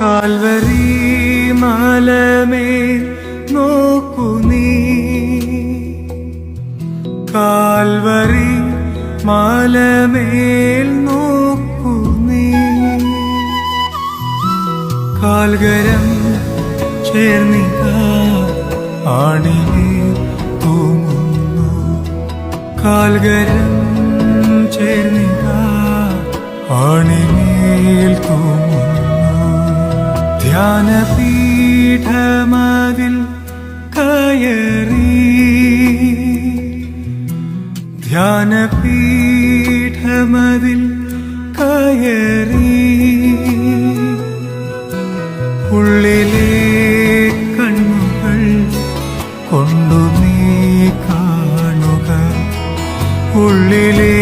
Calvary മലമേൽ നോക്കു നീ, Calvary മലമേൽ നോക്കു നീ. കാൽകരം ചേർന്നിക ആണിമേൽ തൂങ്ങുന്നു, കാൽകരം ചേർന്നിക ആണിമേൽ തൂങ്ങുന്നു. ധ്യാനപീഠമതിൽ കയറി, ധ്യാനപീഠമതിൽ കയറി. ഉള്ളിലെ കണ്ണുകൾ കൊണ്ടു നീ കാണുക, ഉള്ളിലെ